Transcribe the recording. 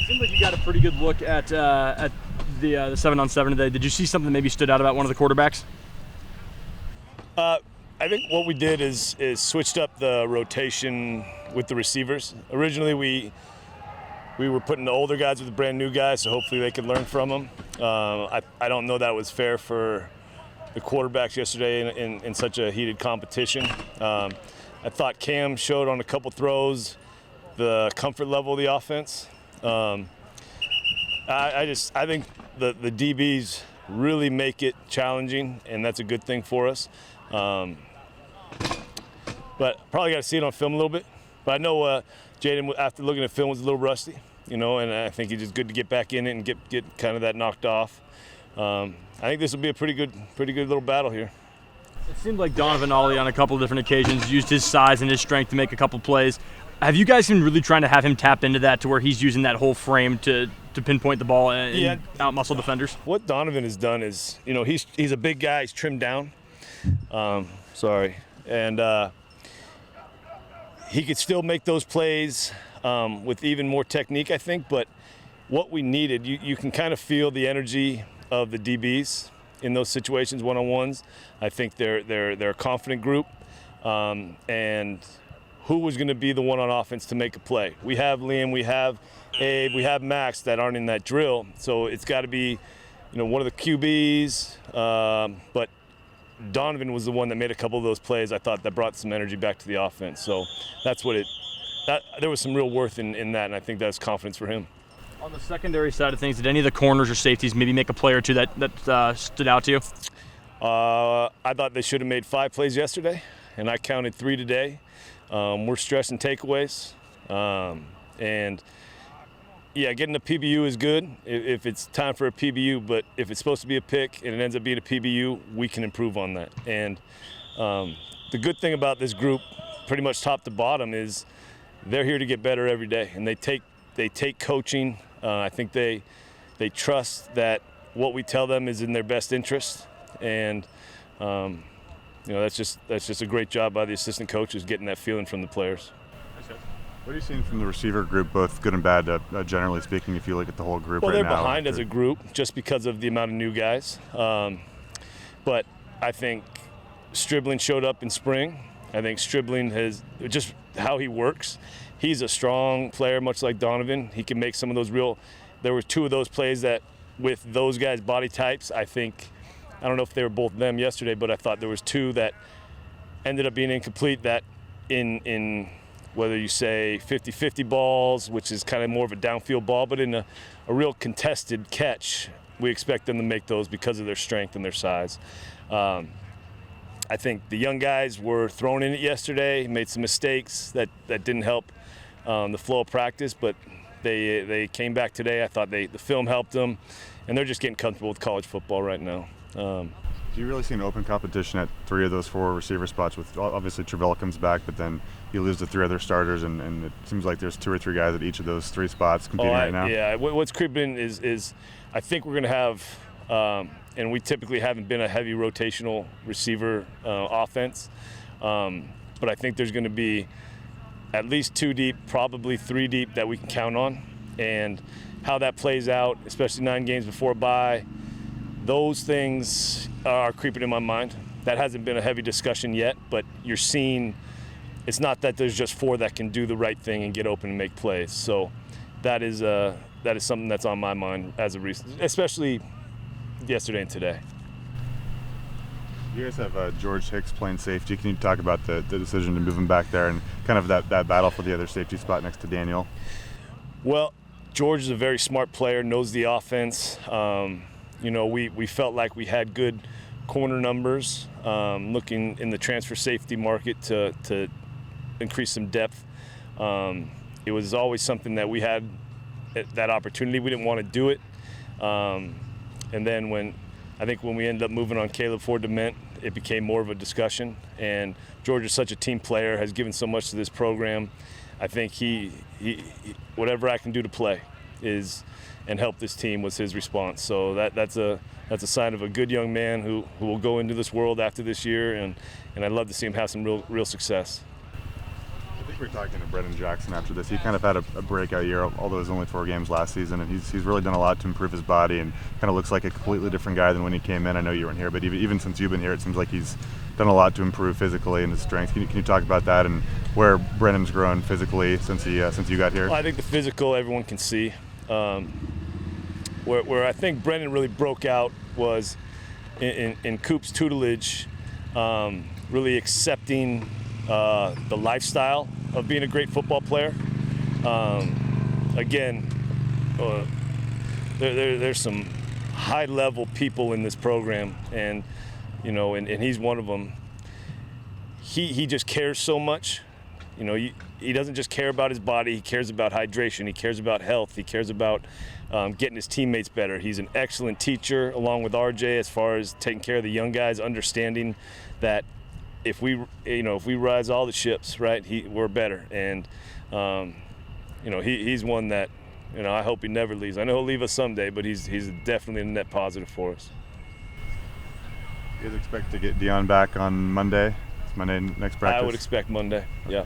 Seems like you got a pretty good look at the 7-on-7 today. Did you see something that maybe stood out about one of the quarterbacks? I think what we did is switched up the rotation with the receivers. Originally, we were putting the older guys with the brand new guys, so hopefully they could learn from them. I don't know that was fair for the quarterbacks yesterday in such a heated competition. I thought Cam showed on a couple throws the comfort level of the offense. I think the DBs really make it challenging, and that's a good thing for us. But probably got to see it on film a little bit. But I know Jaden, after looking at film, was a little rusty, and I think it's just good to get back in it and get kind of that knocked off. I think this will be a pretty good little battle here. It seemed like Donavan Ollie on a couple of different occasions used his size and his strength to make a couple plays. Have you guys been really trying to have him tap into that to where he's using that whole frame to pinpoint the ball and out-muscle defenders? What Donavan has done is, he's a big guy. He's trimmed down. And he could still make those plays with even more technique, I think. But what we needed, you can kind of feel the energy of the DBs in those situations, one-on-ones. I think they're a confident group. And who was going to be the one on offense to make a play? We have Liam, we have Abe, we have Max that aren't in that drill. So it's got to be, one of the QBs. But Donovan was the one that made a couple of those plays, I thought, that brought some energy back to the offense. So that's what there was some real worth in that, and I think that's confidence for him. On the secondary side of things, did any of the corners or safeties maybe make a play or two that stood out to you? I thought they should have made 5 plays yesterday, and I counted 3 today. We're stressing takeaways. Getting a PBU is good if it's time for a PBU, but if it's supposed to be a pick and it ends up being a PBU, we can improve on that. And the good thing about this group, pretty much top to bottom, is they're here to get better every day, and they take coaching. I think they trust that what we tell them is in their best interest, and that's just a great job by the assistant coaches getting that feeling from the players. What are you seeing from the receiver group, both good and bad, generally speaking, if you look at the whole group right now? Well, they're behind as a group just because of the amount of new guys. But I think Stribling showed up in spring. I think Stribling has just how he works. He's a strong player, much like Donovan. He can make some of those there were 2 of those plays that with those guys' body types, I don't know if they were both them yesterday, but I thought there was 2 that ended up being incomplete that in whether you say 50-50 balls, which is kind of more of a downfield ball, but in a real contested catch, we expect them to make those because of their strength and their size. I think the young guys were thrown in it yesterday, made some mistakes that didn't help the flow of practice, but they came back today. I thought the film helped them, and they're just getting comfortable with college football right now. Do you really see an open competition at 3 of those 4 receiver spots? With obviously Travella comes back, but then you lose the 3 other starters, and it seems like there's 2 or 3 guys at each of those 3 spots competing right now. Yeah, what's creeping is I think we're going to have, and we typically haven't been a heavy rotational receiver offense, but I think there's going to be at least 2 deep, probably 3 deep that we can count on, and how that plays out, especially 9 games before a bye. Those things are creeping in my mind. That hasn't been a heavy discussion yet, but you're seeing it's not that there's just 4 that can do the right thing and get open and make plays. So that is something that's on my mind as of recent, especially yesterday and today. You guys have George Hicks playing safety. Can you talk about the decision to move him back there and kind of that battle for the other safety spot next to Daniel? Well, George is a very smart player, knows the offense. We felt like we had good corner numbers, looking in the transfer safety market to increase some depth. It was always something that we had that opportunity. We didn't want to do it. And then when we ended up moving on Caleb Ford DeMint, it became more of a discussion. And George is such a team player, has given so much to this program. I think he whatever I can do to play and help this team was his response. So that's a sign of a good young man who will go into this world after this year, and I'd love to see him have some real success. I think we were talking to Brennan Jackson after this. He kind of had a breakout year, although it was only 4 games last season, and he's really done a lot to improve his body and kind of looks like a completely different guy than when he came in. I know you weren't here, but even since you've been here, it seems like he's done a lot to improve physically and his strength. Can you talk about that and where Brennan's grown physically since you got here? Well, I think the physical everyone can see. Where I think Brennan really broke out was in Coop's tutelage, really accepting the lifestyle of being a great football player. Again, there's some high-level people in this program, and he's one of them. He just cares so much. He doesn't just care about his body. He cares about hydration. He cares about health. He cares about getting his teammates better. He's an excellent teacher, along with RJ, as far as taking care of the young guys, understanding that if we rise all the ships, right, we're better. And he's one that I hope he never leaves. I know he'll leave us someday, but he's definitely a net positive for us. You guys expect to get Dion back on Monday? It's Monday next practice. I would expect Monday. Yeah.